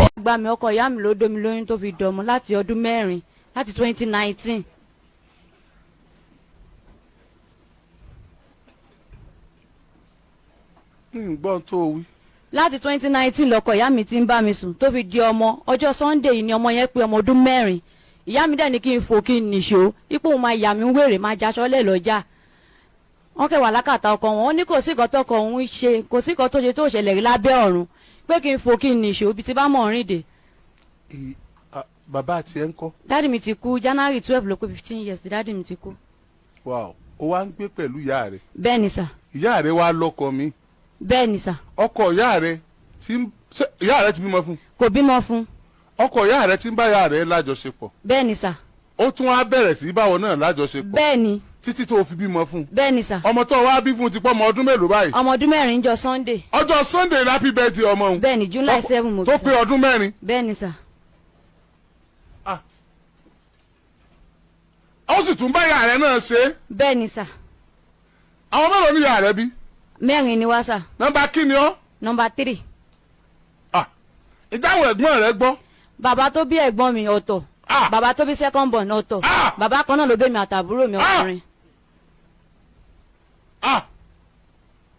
from. Gbami ọkọ ìyá mi ló Domi lóyún tó fi dọmọ láti ọdún mẹ́rin láti 2019. Gbọ́n tó wí. Láti 2019 lọkọ ìyá mi ti ń bá mi sùn tó fi di ọmọ ọjọ́ Sunday yìí ni ọmọ yẹn pé ọmọ ọdún mẹ́rin. Ìyá mi dẹ̀ ní kí n fò kí n nìṣó ipò òun máa yà mí wèrè máa jaṣọ lẹ̀ lọ́jà. Wọ́n kẹwàá lákàtà ọkọ wọn ní kò sí nǹkan tọkọ òun ṣe kò sí nǹkan tó ṣe tó ṣẹlẹ̀ rí lábẹ́ ọ̀run pé kí n fò kí n nìṣó ibi tí bá mọ̀ rìn dé. Bàbá àti ẹ̀ ń kọ́. Dáàdì mi ti kú January 12 ló pé 15 years dáàdì mi ti kú. Wow, ó wá ń gbé pẹ̀lú ìyá rẹ̀. Bẹ́ẹ̀ ni sà. Ìyá rẹ̀ wá lọ́kọ mi. Bẹ́ẹ̀ ni sà. Ọkọ ìyá rẹ̀ ti bímọ fún. Kò bímọ fún. Ọkọ ìyá rẹ̀ ti ń bá ìyá rẹ̀ lájọṣepọ̀. Bẹ́ẹ̀ ni sà. Ó tún wá bẹ̀rẹ̀ sí báwọn náà lájọṣepọ̀. Bẹ́ẹ̀ ni. Títí tó fi bímọ fún. Bẹ́ẹ̀ ni sà. Ọmọ tó wá bí fún ti pọ́ ọmọ ọdún mélòó báyìí. Ọmọ ọdún mẹ́rin jọ Sunday. Ọjọ́ Sunday happy birthday ọmọ òun. Bẹ́ẹ̀ ni July 7 mo tó pé ọdún mẹ́rin. Bẹ́ẹ̀ ni sà. Ó sì tún bá ìyá rẹ̀ náà ṣe. Bẹ́ẹ̀ ni sà. Àwọn mélòó ni ìyá rẹ̀ bí? Mẹ́rin ni wá sà. Nọ́mbà kí ni ọ́? Nọ́mbà 3. Ìdáhùn ẹ̀gbọ́n rẹ̀ gbọ́. Bàbá tó bí ẹ̀gbọ́n mi ọ̀tọ̀. Bàbá tó bí second born ọ̀tọ̀. Bàbá kan náà ló bí mi àtàbúrò mi ọkùnrin.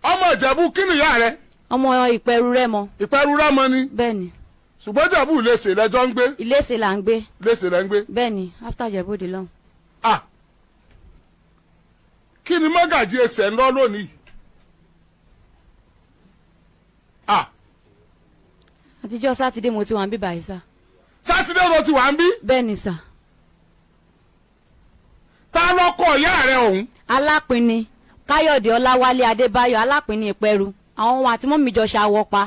Ọmọ Ìjẹ̀bú kí ni ìyá rẹ̀? Ọmọ Ìpẹ̀rù Rẹ́mọ. Ìpẹ̀rù Rẹ́mọ ni. Bẹ́ẹ̀ ni. Ṣùgbọ́n Ìjẹ̀bú Ìléṣè lẹ́jọ́ ń gbé. Ìléṣè là ń gbé. Ìléṣè lẹ́ ń gbé. Bẹ́ẹ̀ ni after Ìjẹ̀bú Òde lọ́hùn. Kí ni mọ́gàjí ẹsẹ̀ ń lọ lónìí? Àtijọ́ Sátidé mo ti wà ń bí báyìí sá. Sátidé ló ti wà ń bí? Bẹ́ẹ̀ ni sà. Ta lọ́kọ ìyá rẹ̀ ọ̀hún? Alápinni Káyọ̀dé Ọláwálé Adébáyọ̀ Alápinni Ìpẹ̀rù àwọn ohun àti mọ́mí jọ ṣàwọ̀ pa.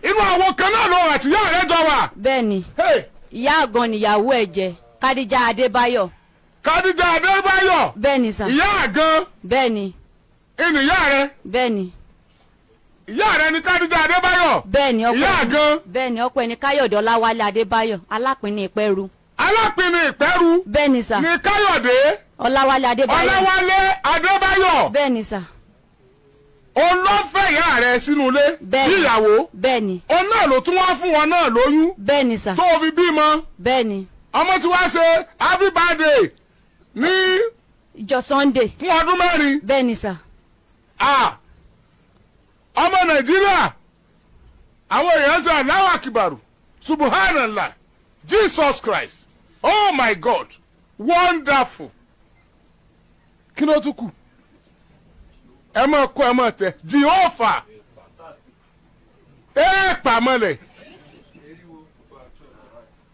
Inú àwọn kan náà ló wà tí ìyá rẹ̀ jọ wà. Bẹ́ẹ̀ ni ìyá àgàn níyàwó ẹ̀ jẹ́ Kádíjà Adébáyọ̀. Kádíjà Adébáyọ̀. Bẹ́ẹ̀ ni sà. Ìyá àgàn. Bẹ́ẹ̀ ni. Ìní ìyá rẹ̀. Bẹ́ẹ̀ ni. Ìyá rẹ̀ ni Kádíjà Adébáyọ̀. Bẹ́ẹ̀ ni ọkọ ìyá àgàn. Bẹ́ẹ̀ ni ọkọ ẹni Káyọ̀dé Ọláwálé Adébáyọ̀ Alápinni Ìpẹ̀rù. Alápinni Ìpẹ̀rù. Bẹ́ẹ̀ ni sà. Ni Káyọ̀dé. Ọláwálé Adébáyọ̀. Ọláwálé Adébáyọ̀. Bẹ́ẹ̀ ni sà. Òun ló fẹ́ ìyá rẹ̀ sínú ilé. Bẹ́ẹ̀ ni. Bí ìyàwó. Bẹ́ẹ̀ ni. Òun náà ló tún wá fún wọn náà lóyún. Bẹ́ẹ̀ ni sà. Tó fi bímọ. Bẹ́ẹ̀ ni. Ọmọ tí wá ṣe happy birthday ní ìjọ Sunday. fún ọdún mẹ́rin. Bẹ́ẹ̀ ni sà. Ọmọ Nàìjíríà àwọn èèyàn sọ Allahu Akbar Subhanallah Jesus Christ oh my God wonderful. Kí ló tún kù? Ẹ máa kọ́ ẹ máa tẹ Jehovah pàmọ́lẹ̀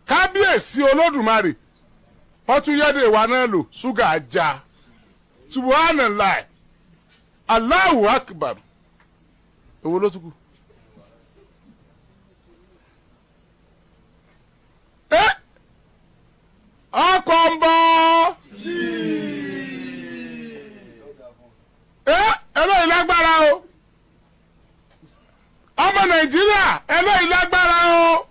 kábíyèsí Olódùmarè wọ́n tún yẹ́dẹ̀ ìwà náà lò ṣúgà ajá Subhanallah Allahu Akbar. Owó ló tún kù. Ọkọ̀ ń bọ̀. Eléyìí lágbára o. Ọmọ Nàìjíríà eléyìí lágbára o.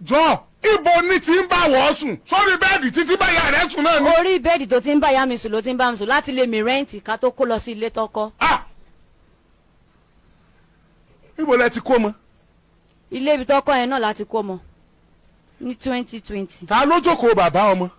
Jọ ibo ní ti ń bá wọ́ sùn sórí bẹ́ẹ̀dì títí báyà rẹ̀ sùn náà ni. Orí bẹ́ẹ̀dì tó ti ń bá yá mi sùn ló ti ń bá mi sùn láti lè mi rẹ́ǹtì ká tó kó lọ sí ilé tọkọ. Ibo lẹ ti kó mọ. Ilé ibi tọkọ yẹn náà láti kó mọ ní 2020. Ta ló jókòó bàbá ọmọ?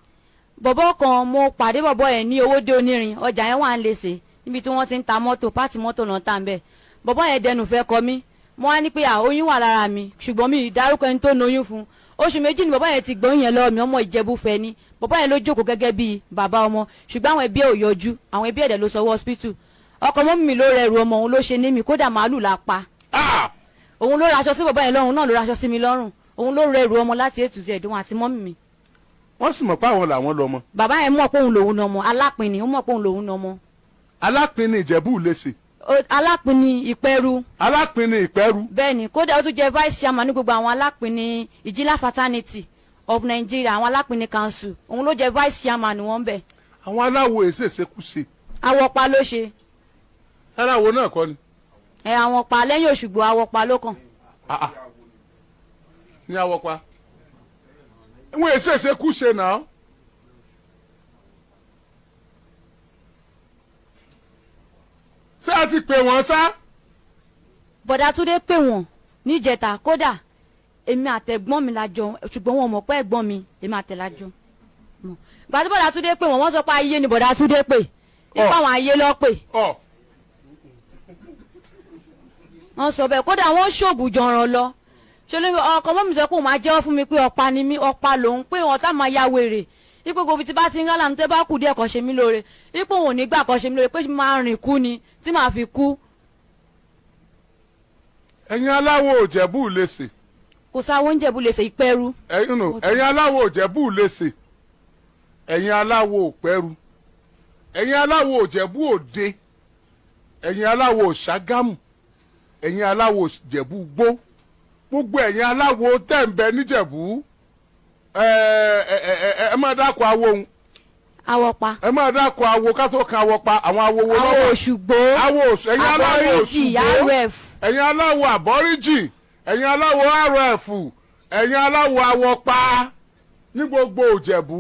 Bọ̀bọ̀ kan mo pàdé bọ̀bọ̀ yẹn ní Owódé Onírin ọjà yẹn wà ń lèsè níbi tí wọ́n ti ń ta mọ́tò pàtì mọ́tò náà tà ń bẹ̀. Bọ̀bọ̀ yẹn dẹnu fẹ́ kọ mí mo wá ní pé oyún wà lára mi ṣùgbọ́n mi ìdárúkọ ẹni tó lóyún fún oṣù méjì ni bọ̀bọ̀ yẹn ti gbóyún yẹn lọ́wọ́ mi ọmọ Ìjẹ̀bú fẹ́ ni bọ̀bọ̀ yẹn ló jókòó gẹ́gẹ́ bíi bàbá ọmọ ṣùgbọ́n àwọn ẹbí ẹ̀ ò yọjú àwọn ẹbí ẹ̀dẹ̀ ló sọ hospital ọkọ mọ́ mi ló rẹrù ọmọ òun ló ṣe ní mi kódà màálù la pa òun ló raṣọ sí bọ̀bọ̀ yẹn lọ́rùn náà ló raṣọ sí mi lọ́rùn òun ló rẹrù ọmọ láti A to Z òun àti mọ́mì mi. Wọ́n sì mọ̀ pé àwọn làwọn lọ́mọ. Bàbá yẹn mọ̀ pé òun lòun nọmọ Alápinni ó mọ̀ pé òun lòun nọmọ. Alápinni Ìjẹ̀bú Ìléṣè. Alápinni Ìpẹ̀rù. Alápinni Ìpẹ̀rù. Bẹ́ẹ̀ni kódà ó tún jẹ́ vice chairman ní gbogbo àwọn Alápinni Ìjìlá fraternity of Nigeria àwọn Alápinni council òun ló jẹ́ vice chairman wọn bẹ̀. Àwọn aláwo èsèsékúṣe. Awọ́pa ló ṣe. Aláwo náà kọ́ ni. Àwọn pa lẹ́yìn Òṣùgbò Awọ́pa ló kàn. Ní Awọ́pa. Wọ́n èsèsékúṣe náà. Ṣé a ti pè wọ́n sá? bọ̀dá Túndé pè wọ́n níjẹta kódà èmi àtẹ̀gbọ́n mi la jọ ṣùgbọ́n wọn mọ̀ pé ẹ̀gbọ́n mi èmi àtẹ̀lájọ. gbàtí bọ̀dá Túndé pè wọ́n sọ pé ayé ni bọ̀dá Túndé pè ipa àwọn ayé lọ pè. wọ́n sọ bẹ́ẹ̀ kódà wọ́n ṣoògùn jọ̀ràn lọ ṣe ló ọkọ mọ́ mi sọ pé òun máa jẹ́wọ́ fún mi pé ọ̀pá ni mí ọ̀pá lòun pé wọn tá máa ya wèrè ipò gbogbo tí bá ti ń gálà ní tẹ́ bá kù díẹ̀ kọ́ ṣe mí lóore ipò òun ò ní gbà kọ́ ṣe mí lóore pé máa rìn kú ni tí màá fi kú. ẹ̀yin aláwọ̀ òjẹ̀bú lè sè. kò sáwọ́ oúnjẹ bú lè ṣe ìpẹ́rù. ẹ̀yin aláwọ̀ òjẹ̀bú lè sè. ẹ̀yin aláwọ̀ òpẹ́rù. ẹ̀yin aláwọ̀ òjẹ̀bú òde. ẹ̀yin aláwọ̀ òṣàgámù. ẹ̀yin aláwọ̀ òjẹ̀bú gbó. gbogbo ẹ̀yin aláwọ̀ tẹ̀m̀bẹ̀ níjẹ̀bú. ẹ máa dákọ̀ awo ohun. awọ́pa. ẹ máa dákọ̀ awo ká tó kan awọ́pa àwọn awo wo lọ́wọ́. awo òṣùgbó. ẹ̀yin aláwọ̀ òṣùgbó. ẹ̀yin aláwọ̀ àbọ́ríjì. ẹ̀yin aláwọ̀ rf. ẹ̀yin aláwọ̀ awọ́pa ní gbogbo òjẹ̀bú.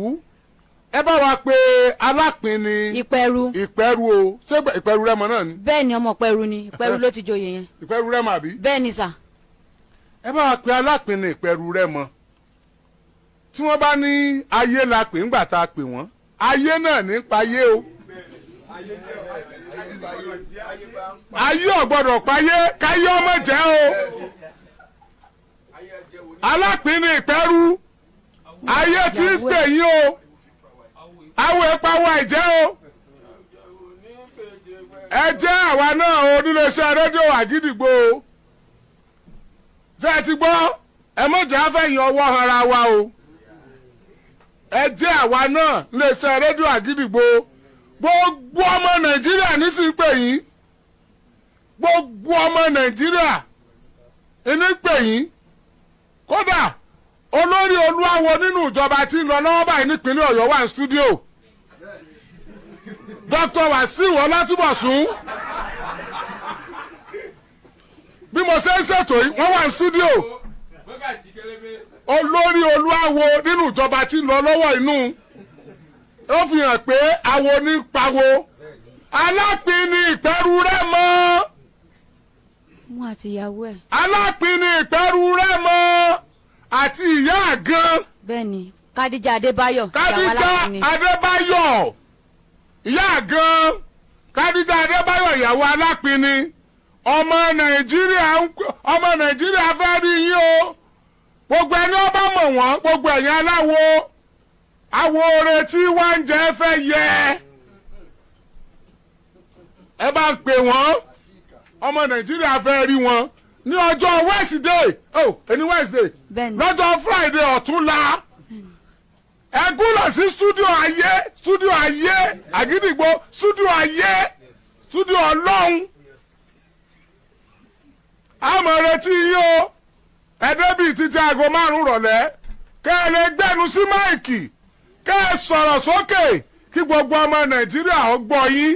ẹ bá wa pé alápinni. ìpẹ́rù. ìpẹ́rù o ṣé ìpẹ́rù rẹ́mọ náà ni. bẹ́ẹ̀ ni ọmọ ìpẹ́rù ni ìpẹ́rù ló ti joyè yẹn. ìpẹ́rù rẹ́mọ àbí. bẹ́ẹ̀ ni sà. ẹ bá wa pé alápinni ìpẹ́rù rẹ́mọ. tí wọ́n bá ní ayé la pè ńgbà tá a pè wọ́n ayé náà ní payé o. ayé ò gbọ́dọ̀ payé káyé ọmọ jẹ́ o. alápinni ìpẹ́rù ayé tí ń pè yín o. awo ìpawọ́ ẹ̀jẹ̀ o. ẹ jẹ́ àwa náà oníléeṣẹ́ rédíò Àgídìgbò o. ṣé ẹ ti gbọ́ ẹ mọ̀jà fẹ̀yìn ọwọ́ hanra wa o. ẹ jẹ́ àwa náà iléeṣẹ́ rédíò Àgídìgbò gbogbo ọmọ Nàìjíríà nísìnyí pè yín gbogbo ọmọ Nàìjíríà ní pè yín kódà olórí olúwawo nínú ìjọba tí ń lọ lọ́wọ́ báyìí nípínlẹ̀ Ọ̀yọ́ wà ní stúdíò Dr. Wasiu Ọlátúbọ̀sún bí mo ṣe ń ṣètò yìí wọ́n wà ní stúdíò olórí olúwawo nínú ìjọba tí ń lọ lọ́wọ́ inú ó fi hàn pé awo ní pawó alápinni ìpẹ́rù rẹ̀ mọ́. wọn àti ìyàwó ẹ̀. alápinni ìpẹ́rù rẹ̀ mọ́ àti ìyá àgàn. bẹ́ẹ̀ni Kádíjà Adébáyọ̀. Kádíjà Adébáyọ̀ ìyá àgàn Kádíjà Adébáyọ̀ ìyàwó alápinni ọmọ Nàìjíríà fẹ́ rí yín o gbogbo ẹni ọba mọ̀ wọ́n gbogbo ẹ̀yin aláwo awo oore tí wọ́n ń jẹ́ fẹ́ yẹ ẹ bá ń pè wọ́n ọmọ Nàìjíríà fẹ́ rí wọn ní ọjọ́ Wednesday ẹni Wednesday lọ́jọ́ Friday ọ̀túnla ẹ gúnlọ̀ sí studio ayé Àgídìgbò studio Ọlọ́run àmọ̀ retí yín o ẹ̀ẹ́dẹ́bì títí aago 5 rọ̀lẹ́ kẹ́ ẹ lè gbẹ́nu sí máìkì kẹ́ ẹ sọ̀rọ̀ sókè kí gbogbo ọmọ Nàìjíríà ó gbọ́ yín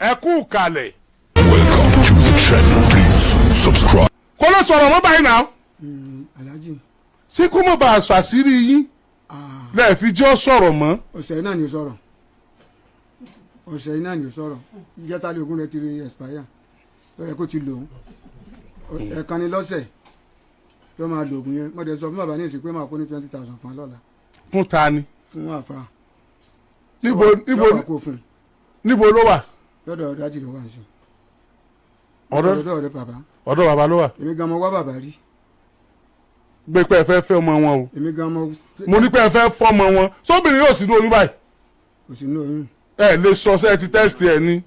ẹ kú kalẹ̀. Welcome to the channel. Please subscribe. kó ló sọ̀rọ̀ mọ́ báyìí náà. Alhaji. ṣé kó mọ̀ bá aṣọ àṣírí yín lẹ́ẹ̀ fi jẹ́ sọ̀rọ̀ mọ́. ọ̀sẹ̀ náà ni ó sọ̀rọ̀ ìjẹta lè ogún rẹ ti rí expire lọ́yẹ̀ kó ti lò ó ẹ̀ẹ̀kan ni lọ́sẹ̀ yóò máa lo oògùn yẹn mo dẹ̀ sọ fún bàbá ní ìsìn pé máa kó ní 20,000 fún lọ́la. fún ta ni. fún àfa. níbo ló wà. lọ́dọ̀ dájì ló wà sí. ọ̀dọ̀ bàbá. ọ̀dọ̀ bàbá ló wà. èmi gan mo wá bàbá rí. gbé pé ẹ fẹ́ fẹ́ ọmọ wọn o. èmi gan mo. mo ní pé ẹ fẹ́ fọ́mọ wọn sóbìnrin yóò sí ní oyún báyìí. kò sí ní oyún. ẹ lè sọ ṣe ti tẹ́sítì ẹ ní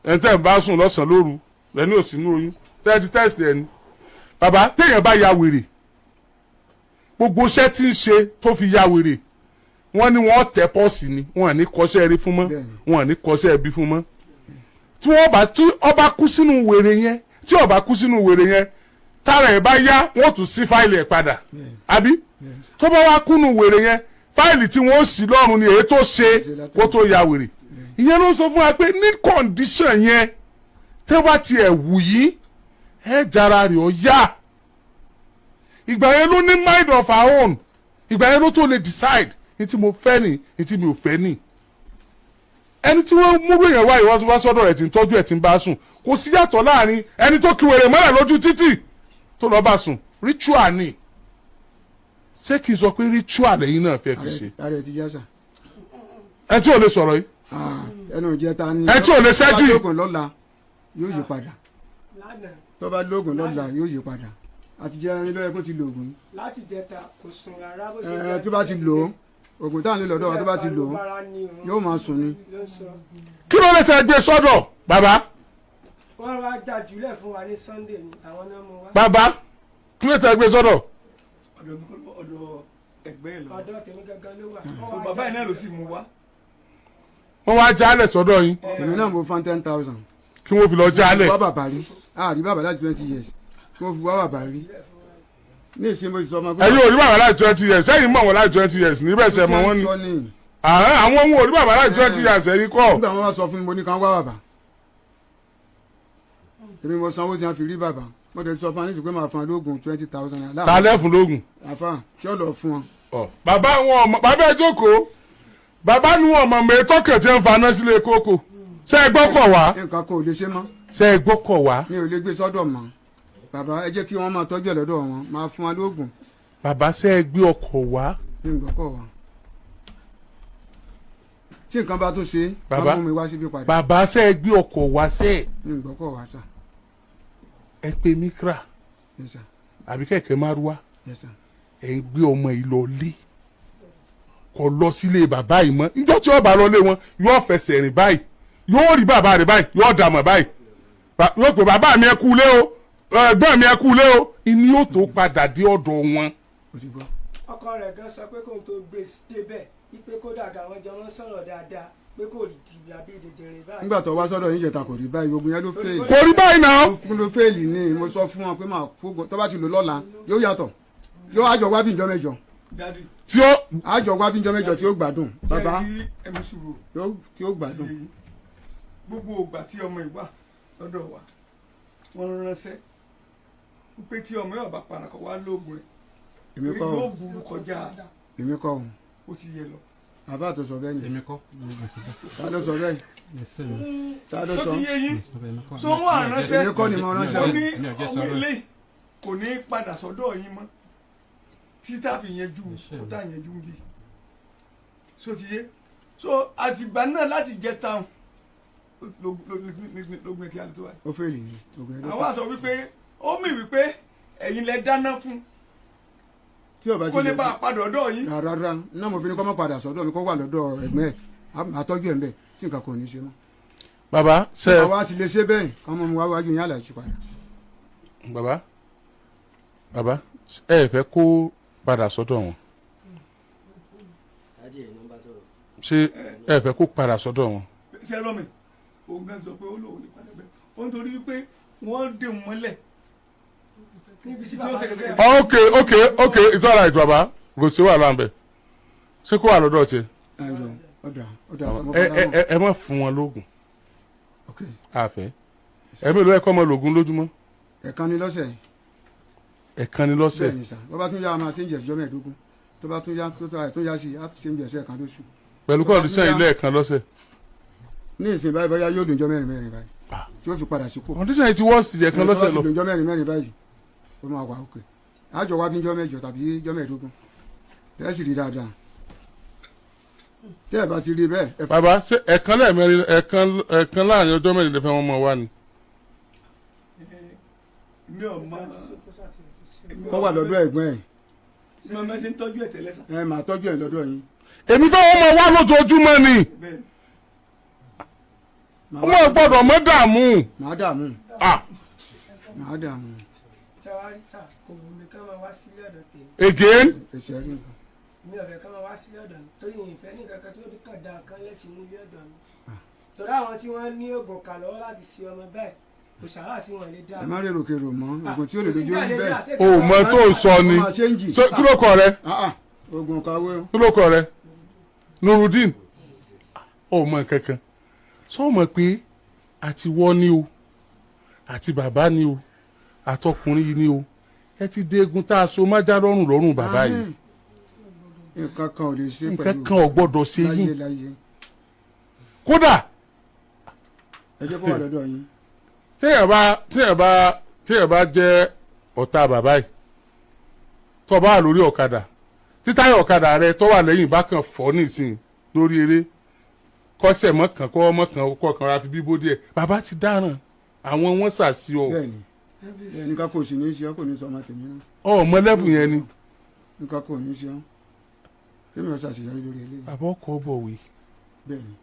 ẹ tẹ́ ń bá sùn lọ́sàn-án lóru ẹ ní òsì ní oyún ṣe ti tẹ́sítì ẹ ní. bàbá téèyàn bá ya wèrè gbogbo iṣẹ́ tí ń ṣe tó fi ya wèrè wọ́n ní wọ́n tẹ pọ́ọ̀sì ni wọ́n à ní kọ́ṣẹ́ rí fún mọ́ wọ́n à ní kọ́ṣẹ́ ẹbí fún mọ́ tí ọba kú sínú wèrè yẹn tí ọba kú sínú wèrè yẹn tára ẹ̀ bá yá wọ́n tún sí fáìlì ẹ̀ padà àbí tó bá wá kúnnú wèrè yẹn fáìlì tí wọ́n sì lọ́rùn ni èyí tó ṣe kó tó ya wèrè ìyẹn ló ń sọ fún wa pé ní kọ́ndíṣàn yẹn tẹ́ bá tiẹ̀ wù yí ẹ̀ jára rẹ̀ ọ yá ìgbà yẹn ló ní mind of our own ìgbà yẹn ló tó lè decide ní tí mo fẹ́ ni ní tí mi ò fẹ́ ni ẹni tí wọ́n múrò yẹn wá ìwọ́n tó bá sọ́dọ̀ ẹ̀ tí ń tọ́jú ẹ̀ tí ń bá sùn kò sí yàtọ̀ láàrin ẹni tó kí wèrè mọ́lẹ̀ lójú títì tó lọ bá sùn ritual ni ṣé kì í sọ pé ritual lẹ́yìn náà fẹ́ fi ṣe. ààrẹ ti yá sà. ẹ tí ò lè sọ̀rọ̀ yìí. ẹnu ìjẹta ni. ẹ tí ò lè ṣẹ́jú yìí. tó bá lóògùn lọ́la yóò yí padà tó bá lóògùn lọ́la yóò yí padà àti jẹ́ ẹni lọ́yẹ̀ kó ti lo oògùn yìí. láti jẹta kò sùn rárá bó ṣe tó bá ti lò ó oògùn táwọn lè lọ́dọ̀ wa tó bá ti lò ó yóò máa sùn ni. kí ló lè tẹ gbé sọ́dọ̀ bàbá. wọ́n wá jà jùlẹ̀ fún wa ní Sunday ni àwọn náà mú wa. bàbá kí ló tẹ gbé sọ́dọ̀. ọ̀dọ̀ ẹgbẹ́ ẹ̀ lọ. ọ̀dọ̀ tèmi gangan ló wà. bàbá yìí náà ló sì mú wa. wọ́n wá jálẹ̀ sọ́dọ̀ yín. èmi náà mo fan 10,000. kí wọ́n fi lọ jálẹ̀. wá bàbá rí àrí bàbá láti 20 years kí wọ́n fi wá bàbá rí ní ìsinmi mo ti sọ ọmọ pé. ẹ̀yin ò rí bàbá láti 20 years sẹ́yìn mọ̀ wọ́n láti 20 years níbẹ̀ sẹ́ mọ̀ wọ́n ni. àwọn ohun ò rí bàbá láti 20 years ẹ̀yin kọ́. nígbà wọn wá sọ fún mi mo ní kàn wá bàbá èmi mo sanwó tí wọn fi rí bàbá mo tẹ sọ fún wa ní ìsìnkú máa fún wa lóògùn 20,000 naira. ta lẹ́fun lóògùn. àfa tí ó lọ fún wọn. bàbá wọn ọmọ bàbá ẹ jókòó bàbá ni wọn ọmọ mẹ tọkẹ tí ń faná sílé kókó ṣe é gbọ́kọ̀ wá. nǹkan kan ò lè ṣe mọ́. ṣe é gbọ́kọ̀ wá. mi ò lè gbé sọ́dọ̀ mọ́ bàbá ẹ jẹ́ kí wọ́n máa tọ́jú ẹ̀ lọ́dọ̀ wọn máa fún wa lóògùn. bàbá ṣe é gbé ọkọ̀ wá. ní ìgbọ́kọ̀ wa tí nǹkan bá tún ṣe bàbá mú mi wá síbí padà. bàbá ṣe é gbé ọkọ̀ wá ṣe. ní ìgbọ́kọ̀ wa sà. ẹ pé mikra yes sir. àbí kẹ̀kẹ́ márúwá yes sir. ẹ ń gbé ọmọ yìí lọ lé kọ lọ sílé bàbá yìí mọ́ níjọ́ tí ó bá lọ lé wọn yóò fẹsẹ̀ rìn báyìí yóò rí bàbá rẹ̀ báyìí yóò dààmú báyìí yóò pè bàbá mi ẹ kú lé o ẹ̀gbọ́n mi ẹ kú lé o ìní yóò tó padà dé ọ̀dọ̀ wọn. ọkọ rẹ̀ gan sọ pé kóun tó gbé débẹ̀ wípé kódà gáwọn jọ wọn sọ̀rọ̀ dáadáa pé kò di àbí dèdèrè báyìí. nígbà tó wá sọ́dọ̀ yín jẹta kò rí báyìí ogun yẹn ló fẹ́ẹ̀lì. kò rí báyìí náà. fún ló fẹ́ẹ̀lì ni mo sọ fún wọn pé máa fún tó bá ti lò lọ́la yóò yàtọ̀ yóò àjọ wá bí ìjọ mẹ́jọ. tí ó. àjọ wá bí ìjọ mẹ́jọ tí ó gbádùn bàbá ẹ̀mí sùúrù tí ó gbádùn. gbogbo ìgbà tí ọmọ ìwà lọ́dọ̀ wa wọ́n ránṣẹ́ pé tí ọmọ yóò bá parakọ̀ wá lóògùn èmi ẹ̀ kọ́ yóò burú kọjá èmi kọ́ òun ó ti yẹ lọ. bàbá tó sọ bẹ́ẹ̀ ni èmi kọ́ ta ló sọ bẹ́ẹ̀ ta ló tó sọ ti yé yín tó wọ́n ránṣẹ́ èmi kọ́ ni mo ránṣẹ́ ó ní ọmọ ilé kò ní padà sọ́dọ̀ yín mọ́ títà fi yanjú ó tà yanjú bí so ti yé so àtìgbà náà láti jẹ táwọn lógun ẹtì àlùtò wáyé. ó fẹ́ẹ̀lì ni ogun ẹ̀dọ́. àwọn àṣọ wípé ó mì wípé ẹ̀yin lẹ dáná fún tí ọba ti kó lè bá a padà ọ̀dọ̀ yín. rárá náà mo fi ní kọ́ mọ́ padà sọ́dọ̀ mi kó wà lọ́dọ̀ ẹ̀gbẹ́ ẹ̀ àtọ́jú ẹ̀ ń bẹ̀ tí nǹkan kò ní ṣe mọ́. bàbá ṣe. àwa ti lè ṣe bẹ́ẹ̀ kọ́ mọ́ mi wá wájú yín àlàjì padà. bàbá ẹ fẹ́ kó padà sọ́dọ̀ wọn ṣé ẹ fẹ́ kó padà sọ́dọ̀ wọn. ṣé lọ́mì òun gan sọ pé ó lòun lè padà bẹ́ẹ̀ ó ń torí wípé wọ́n dè mọ́lẹ̀ níbi tí wọ́n ṣẹ̀kẹ̀. ok it's all right bàbá kò sí wàhálà ń bẹ ṣé kó wà lọ́dọ̀ tiẹ̀. ẹ má fún wọn lóògùn àfẹ́ ẹ mélòó ẹ kọ́ ọmọ lògùn lójúmọ́. ẹ̀kan ni lọ́sẹ̀. ẹ̀kan ni lọ́sẹ̀. bẹ́ẹ̀ ni sà bó bá tún yá a máa ṣe ń jẹ ìjọ mẹ́ẹ̀ẹ́dógún tó bá tún yá tó yá sí i á ṣe ń jẹ ẹ̀kan lóṣù. pẹ̀lú kọ́ndíṣàn ilé ẹ̀kan lọ́sẹ̀. ní ìsìn báyìí bóyá yóò dùn jọ mẹ́rin báyìí tí ó fi padà sípò. kọ́ndíṣàn yìí ti wọ́ọ̀sì ẹ̀kan lọ́sẹ̀ lọ. tó bá ti dùn jọ mẹ́rin báyìí ó máa wà òkè àjọ wá bí jọ mẹ́jọ tàbí jọ mẹ́ẹ̀ẹ́dógún tẹ́ sì rí dáadáa tẹ́ ẹ̀ bá ti rí bẹ́ẹ̀. bàbá ṣé ẹ̀kan lẹ́ẹ̀mẹ́rin ẹ̀kan láàrin ọjọ́ mẹ́rin lè fẹ́ wọn mọ wá ni. kọ́ wà lọ́dọ̀ ẹ̀gbọ́n ẹ̀. mo máa ṣe ń tọ́jú ẹ̀ tẹ́lẹ̀ sà. ẹ máa tọ́jú ẹ̀ lọ́dọ̀ yín. èmi fẹ́ wọn mọ wá lójoojúmọ́ ni. wọ́n gbọ́dọ̀ mọ́ dààmú. màá dààmú. màá dààmú. ṣàwárí sà kò wù mí ká máa wá sílé ọ̀dọ̀ tèmi. again. mi ò fẹ́ ká máa wá sílé ọ̀dọ̀ mi torí ìfẹ́ ní kankan tí ó dé kàn dáa kan lẹ́sìn ní ilé ọ̀dọ̀ mi. torí àwọn tí wọ́n ní oògùn kà lọ́wọ́ láti ṣe ọmọ bẹ́ẹ̀ kò sàrà tí wọ́n lè dá. ẹ má rèrò kèrò mọ́ oògùn tí ó lè dojú orí bẹ́ẹ̀. o mọ tó sọ ni kí ló kọ rẹ. oògùn kàwé o. kí ló kọ rẹ Nurudeen o mọ kankan sọ mọ pé àti wọ́ ni o àti bàbá ni o àtọkùnrin yìí ni o ẹ ti dégun tá a so májá lọ́rùn bàbá yìí. nǹkan kan ò lè ṣe pẹ̀lú nǹkan kan ò gbọ́dọ̀ ṣe yín kódà ẹ jẹ́ kó wà lọ́dọ̀ yín. téèyàn bá jẹ́ ọ̀tá bàbá yìí tó bá wà lórí ọ̀kadà títáyà ọ̀kadà rẹ tó wà lẹ́yìn bá kàn fọ́ nísìn lórí eré kọ́sẹ̀ mọ́kàn kọ́ mọ́kàn kọ̀ọ̀kan ra fi bíbó díẹ̀ bàbá ti dáràn àwọn wọn sàṣì ọ. bẹ́ẹ̀ni nǹkan kò sì ní í ṣe ọ kò ní sọ ọmọ tèmi náà. ọmọ lẹ́bùn yẹn ni. nǹkan kò ní í ṣe ọ kémi ọ ṣàṣeyọrí lórí eléyìí. bàbá ọkọ̀ bọ̀wé. bẹ́ẹ̀ni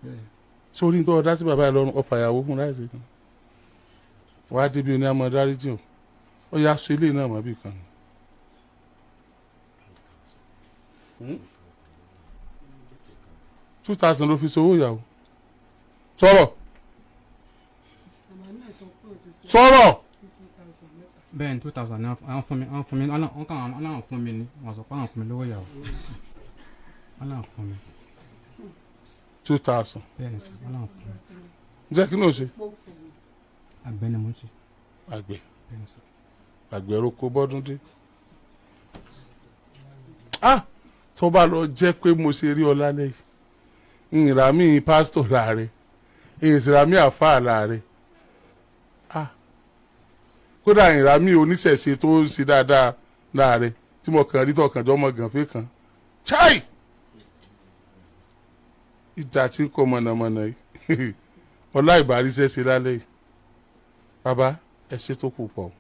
bẹ́ẹ̀. sórí nítorí ọ̀dá sí bàbá yẹn lọ́rùn ọ̀fà ìyàwó fún láìsí kan wàá débi oní àmọ́ dáríjì o ó yà sọ eléyìí náà mọ́ bí kan. 2000 ló fi sowó ìyàwó sọ̀rọ̀ bẹ́ẹ̀ 2000 ni wọ́n fún mi wọ́n fún mi ni wọ́n sọ pé àwọn fún mi lówó ìyàwó wọ́n fún mi. 2000 bẹ́ẹ̀ ni sọ wọ́n fún mi. jẹ́ kí ló ṣe. àgbẹ̀ ni mo ń ṣe. àgbẹ̀ àgbẹ̀ roko bọ́dún dé. tó bá lọ jẹ́ pé mo ṣe rí ọ lálẹ́ yìí ìràmì pásítọ̀ láàrẹ ìràmì àfáà láàrẹ kódà ìràmì oníṣẹ̀ṣe tó ń ṣe dáadáa láàrẹ tí mo kàn rí tọkànjọ́ ọmọ gànfẹ́ kan chai ìjà tí ń kọ mọ̀nàmọ́ná yìí ọlá ìbáríṣẹ́ ṣe lálẹ́ yìí bàbá ẹ ṣe tó kù pọ̀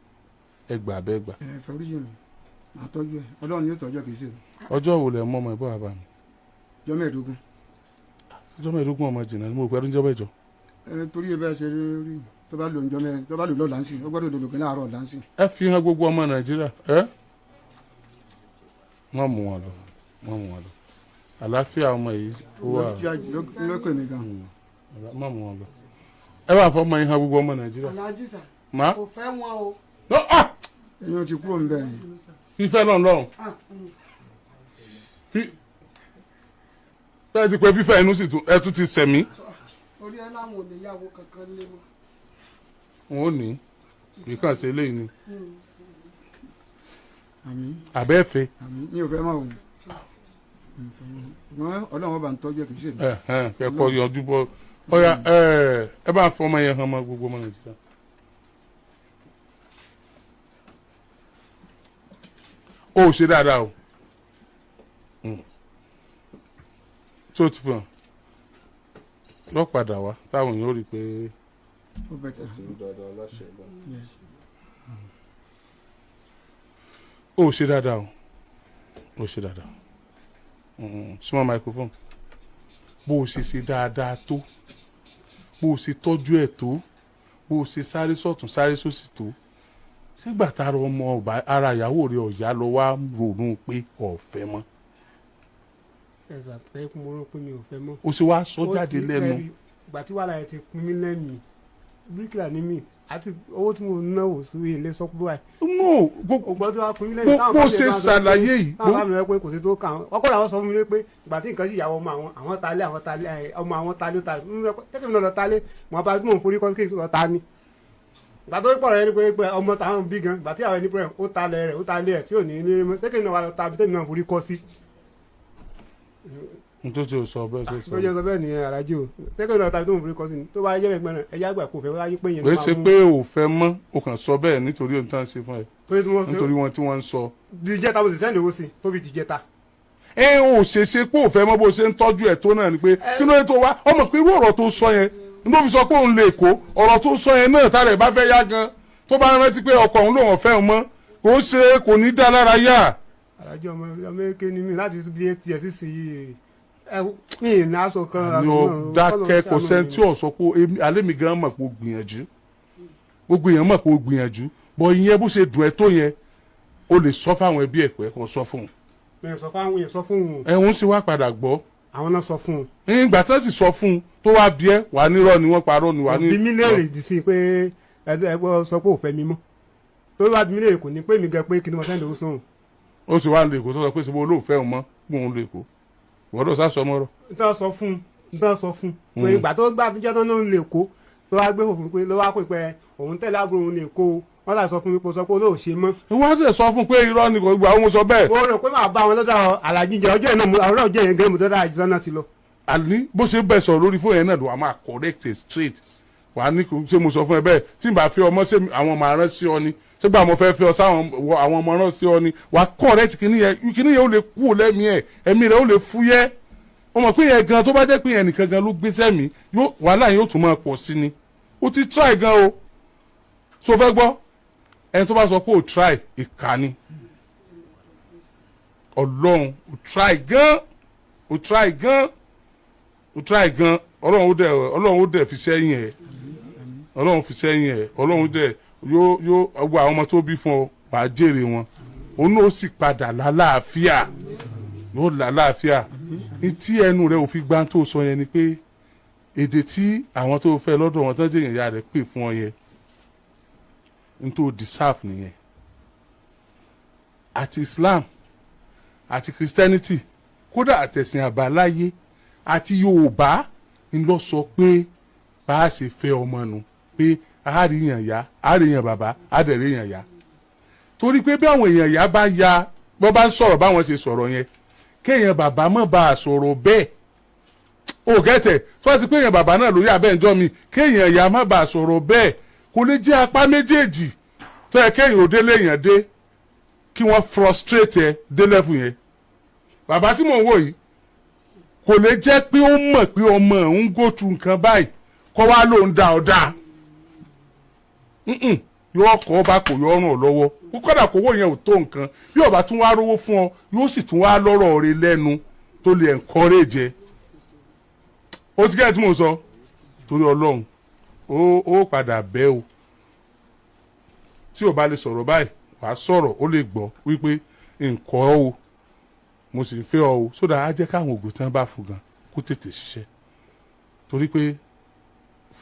ẹ gbà bẹ́ẹ̀ gbà. ẹ fẹ́ oríṣi mi àtọ́jú ẹ ọlọ́run ni yóò tọ́jú ẹ kì í ṣe. ọjọ́ wo lẹ mọ́ ọmọ ẹ̀ bọ́ bàbá mi. ọjọ́ mẹ́ẹ̀ẹ́dógún. ọjọ́ mẹ́ẹ̀ẹ́dógún ọmọ jìnnà ni mo pẹ́ ọdún mẹ́jọ. torí ẹ bẹ́ẹ̀ ṣe rí tó bá lò ń jọ mẹ́rin tó bá lò lọ́ọ̀ láǹsì ó gbọ́dọ̀ lò lòkè láàárọ̀ láǹsì. ẹ fi hàn gbogbo ọmọ nàìjíríà wọ́n mú wọn lọ àlàáfíà ọmọ yìí ó wà lókè mi gan. wọ́n mú wọn lọ ẹ bá fọ ọmọ yìí hàn gbogbo ọmọ nàìjíríà. alájí sà má kò fẹ́ wọn o. ẹ̀yin ò ti kúrò ń bẹ̀ yẹn. fífẹ́ náà lọ́rùn fẹ́ẹ́ ti pé fífẹ́ inú sì ẹ tún ti sẹ̀mí. orí ẹ láwọn ò lè yàwó kankan lé wọn. wọn ò ní ìkàn ṣe eléyìí ni àmín àbẹ́ẹ̀fẹ́. àmín mi ò fẹ́ mọ̀ òun ọlọ́run ọba ń tọ́jú ẹ kì í ṣe. kẹ́kọ̀ọ́ yọjú bọ́ ọ̀ya ẹ bá fọ ọmọ yẹn hàn mọ́ gbogbo ọmọ nàìjíríà. ó ṣe dáadáa o tó ti fún ọ lọ padà wá táwọn èèyàn ó rí i pé ó bẹ̀ tà. ó ṣe dáadáa o ó ṣe dáadáa súnmọ́ microphone bó o ṣe dáadáa tó bó o ṣe tọ́jú ẹ̀ tó bó o ṣe sáré sọ̀tún sáré sósì tó sígbà tára ọmọ ọba ara ìyàwó rẹ ọ̀yá lọ wá ronú pé ọ̀fẹ́ mọ́. ẹ̀sà pé mo rò pé mi ò fẹ́ mọ́. o ṣe wá sọ jáde lẹ́nu. ìgbà tí wàhálà yẹn ti pín mí lẹ́nu bíríkìlà ní mi àti owó tí mo ná wò sí ilé sọ́kúrò àì. no ògbọ́n tí wàá pín mí lẹ́nu. bó ṣe ṣàlàyé yìí. táwọn bá mi rẹ pé kò sí tó kàn án ọkọ làwọn sọ fún mi pé ìgbà tí nǹkan sì yàwó ọmọ àwọn talé ọmọ àwọn talé sẹ́kẹ̀ mi náà lọ talé mọ̀ bá mò ń forí kọ́ kí lọ ta ni. ìgbà tó pọ̀ rẹ̀ ni pé ọmọ táwọn bí gan ìgbà tí àwọn ẹni pé ó talẹ̀ rẹ̀ ó talé ẹ̀ tí ò ní ní mọ́ sẹ́kẹ̀ mi náà wà lọ ta bí tẹ́mi náà forí kọ́ sí. nítorí o sọ bẹ́ẹ̀ tó sọ. tó jẹ́ sọ bẹ́ẹ̀ nìyẹn alájí o sẹ́kẹ̀ náà ta bí tó ń forí kọ́ sí ni tó bá yẹ́ ẹgbẹ́ náà ẹ̀yà àgbà kò fẹ́ wáyé pé yẹn. wọ́n ṣe pé ò fẹ́ mọ́ o kàn sọ bẹ́ẹ̀ nítorí ohun tí wọ́n ṣe fún ẹ nítorí wọn tí wọ́n ń sọ. dìjẹ́ta mo sì sẹ́ni owó sí tó fi dìjẹ́ta. ẹ ò ṣe pé ò fẹ́ mọ́ bó ṣe ń tọ́jú ẹ̀ tó náà ni pé kí ló dé tó wá ọmọ pé irú ọ̀rọ̀ tó sọ yẹn ló fi sọ pé òun lè kó ọ̀rọ̀ tó sọ yẹn náà tààrẹ̀ bá fẹ́ yá gan tó bá rántí pé ọkọ òun lòun ọ̀fẹ́ mọ́ kò ṣe kò ní dá lára yá. alájọ ọmọ eke ni mi láti bí etí ẹ sísè yìí mi ì ní aṣọ kan. ni o dákẹ́ kò sẹ́ni tí ò sọ pé alẹ́ mi gan mọ̀ pé o gbìyànjú gbogbo èèyàn mọ̀ pé o gbìyànjú bọ̀ ìyẹn bó ṣe dùn ẹ́ tó yẹn o lè sọ fáwọn ẹbí ẹ̀ pé kò sọ fún un. mi ì sọ fáwọn yẹn sọ fún un. ẹ̀hún sì wá padà gbọ́. àwọn náà sọ fún un. ìgbà tó sì sọ fún un tó wá bí ẹ wà nírọ́ ni wọ́n parọ́ ni wà ní. bí mi léèrè dì sí pé ẹgbẹ́ sọ pé ò fẹ́ mi mọ́ tó bá bí mi léèrè kò ní pé mi gan pé kí ni mo sẹ́ndì owó sóhun. ó sì wá lè kó sọ pé ṣe bó olóòfẹ́ òun mọ́ gbóhùn lè kó wọ́dọ̀ sá sọ mọ́rọ̀. nǹkan sọ fún pé ìgbà tó gbà tó jẹ́ tó náà lè kó tó wá gbé òfin pé ló wá pè pé òun tẹ̀lé àbúrò òun lè kó wọ́n láì sọ fún mi pé sọ pé olóò ṣe mọ́. wọ́n sì sọ fún pé irọ́ ni kò gbà òun sọ bẹ́ẹ̀. mo rò pé màá bá wọn lọ́dọ̀ alájí jẹ ọjọ́ ìnáwó àwọn ọjọ́ yẹn gẹ́gẹ́ mo dọ́dọ̀ àjíṣẹ́ náà ti lọ. àní bó ṣe bẹ̀ sọ̀rọ̀ lórí fóònù yẹn náà ló wà máa correct it straight wà á ní ṣé mo sọ fún ẹ bẹ́ẹ̀ tí n bá fi ọmọ ṣé àwọn ọmọ arán sí ọ ni ṣégbà mo fẹ́ fi ọ sáwọn àwọn ọmọ arán sí ọ ni wà á correct kíní yẹn ó lè kú lẹ́mìí ẹ̀ ẹ̀mí rẹ̀ ó lè fúyẹ́ ó mọ̀ pé yẹn gan tó bá jẹ́ pé yẹn nìkan gan ló gbé sẹ́mi wàhálà yóò tún máa pọ̀ sí ni ó ti try gan o so fẹ́ gbọ́ ẹni tó bá sọ pé ó try ìkànnì ọlọ́run ó try gan ọlọ́run ó dẹ̀ fi sẹ́yìn ẹ̀ ọlọ́run dẹ̀ yóò wọ àwọn ọmọ tó bí fún ọ wàá jèrè wọn òun náà ó sì padà lálàáfíà yóò lálàáfíà ní tí ẹnu rẹ ò fi gbá tó sọ yẹn ni pé èdè tí àwọn tó fẹ́ lọ́dọ̀ wọn tán jẹ́yìn ìyá rẹ̀ pè fún ọ yẹn n tó deserve nìyẹn àti Islam àti Christianity kódà àtẹ̀sìn àbáláyé àti Yorùbá ń lọ sọ pé bá a ṣe fẹ́ ọmọ nu pé àáríyàn ya àáríyàn bàbá àdẹ̀rẹ̀yàn ya torí pé bí àwọn èèyàn ya bá ya bọ́ bá ń sọ̀rọ̀ báwọn ṣe sọ̀rọ̀ yẹn kéèyàn bàbá mọ̀ bá a sọ̀rọ̀ bẹ́ẹ̀ o gẹ́tẹ̀ tó bá ti pé èèyàn bàbá náà lórí abẹ́ǹjọ́ mi kéèyàn ya má bá a sọ̀rọ̀ bẹ́ẹ̀ kò lè jẹ́ apá méjèèjì tó yẹ kéèyàn ò délé èèyàn dé kí wọ́n frustrate ẹ dé level yẹn bàbá tí mò ń wò yìí kò lè jẹ́ pé ó mọ̀ pé ọmọ òun go through nǹkan báyìí kọ́ wá lóun dá ọ dá yóò kọ́ bá kò yọ ọrùn lọ́wọ́ kó kọ́dà kówó yẹn ò tó nǹkan bí ọba tún wá rówó fún ọ yóò sì tún wá lọ́rọ̀ rẹ lẹ́nu tó lè encourage ẹ ó ti kẹ́ ẹ̀ tí mo sọ torí ọlọ́run ó padà bẹ́ o tí o bá lè sọ̀rọ̀ báyìí wàá sọ̀rọ̀ ó lè gbọ́ wípé nǹkan o mo sì fẹ́ ọ o sódà á jẹ́ káwọn ògùn tán bá fún gan kó tètè ṣiṣẹ́ torí pé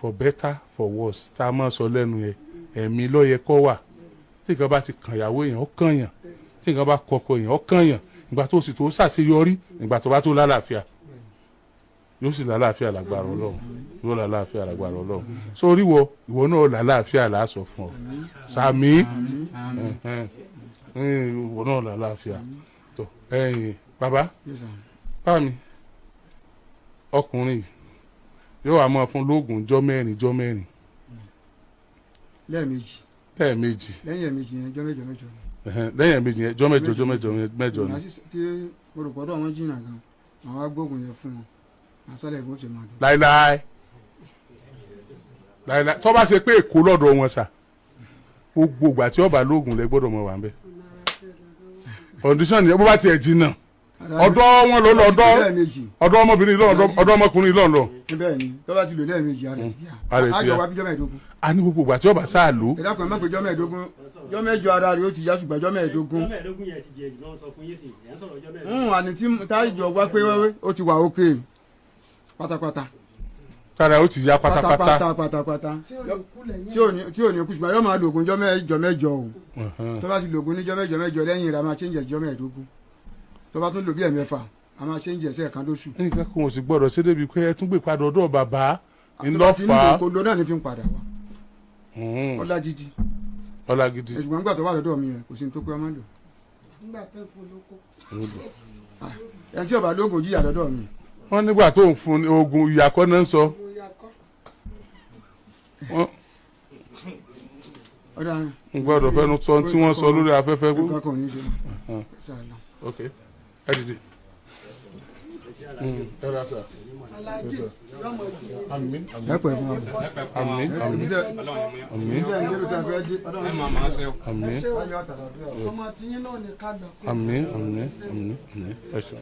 for better for worse tá a máa sọ lẹ́nu yẹn ẹ̀mí lọ́yẹ kọ́ wà tí nǹkan bá ti kàn ìyàwó èèyàn ó kàn yàn tí nǹkan bá kọkọ èèyàn ó kàn yàn ìgbà tó sì tó ṣàṣeyọrí ìgbà tó bá tó lálàáfíà yóò sì lálàáfíà lágbára Ọlọ́run yóò lálàáfíà lágbára Ọlọ́run sórí ìwọ náà lálàáfíà làásọ fún ọ sàmì ìwọ náà lálàáfíà tó bàbá bámi ọkùnrin yóò wá máa fún lóògùn jọ́ mẹ́rin lẹ́ẹ̀mejì lẹ́yìn ẹ̀mejì yẹn jọ́ mẹ́jọ ni. lẹ́yìn ẹ̀mejì yẹn jọ́ mẹ́jọ ni. tí mo rò pọ́dọ̀ wọn jìnnà gan àwọn agbógun yẹn fún wọn àṣálẹ̀ ìbò ṣe máa dùn. láíláí tó bá ṣe pé èkó lọ́dọ̀ wọn sà gbogbo ìgbà tí ọba lóògùn lẹ gbọ́dọ̀ mọ̀ wà ń bẹ̀. condition yẹn bó bá tiẹ̀ jìnnà ọ̀dọ̀ wọn lọ ọ̀dọ̀ ọmọbìnrin lọ ọ̀dọ̀ ọmọkùnrin lọ. bẹ́ẹ̀ ni tó bá ti lò lẹ́ẹ̀mejì àrẹ ti yá àjọ wa bí jọ́ mẹ́ẹ̀ẹ́dógún. a ní gbogbo ìgbà tí ọba sáà lò. ẹ dákun ẹ má pé jọ́ mẹ́ẹ̀ẹ́dógún jọ́ mẹ́jọ ara rẹ̀ ó ti yá ṣùgbọ́n jọ́ mẹ́ẹ̀ẹ́dógún. àní tí táìjọ wá pé ó ti wà ókè pátápátá. tára ó ti yá pátápátá. pátápátá tí ò ní kú ṣùgbọ́n yóò máa lo oògùn jọ́ mẹ́jọ o tó bá ti lo oògùn ní jọ́ mẹ́jọ lẹ́yìn rẹ̀ a máa change jọ́ mẹ́ẹ̀ẹ́dógún tó bá tún lò bí ẹ̀mẹ́fà a máa change ẹ̀sẹ̀ kan lóṣù. ẹnìkan kò sì gbọ́dọ̀ ṣe débi pé ẹ tún gbé padà ọ̀dọ̀ bàbá ńlọ́fà. kò ló náà ní fi ń padà wá. ọlágídí. ṣùgbọ́n nígbà tó wà lọ́dọ̀ mi yẹn kò sí ní tó pé ọmọ lò. ẹni tí ó bá lóògùn jìyà lọ́dọ̀ mi. wọ́n nígbà tó ń fún oògùn ìyàkọ́ náà ń sọ. n gbọ́dọ̀ fẹ́nu sọ tí wọ́n sọ lórí afẹ́fẹ́ kú. ok ẹ dìde. Àmín. ẹ pẹ̀ fún wa. Àmín. Àmín. Àmín. Àmín. Àmín. Àmín. Àmín. Ẹ ṣé.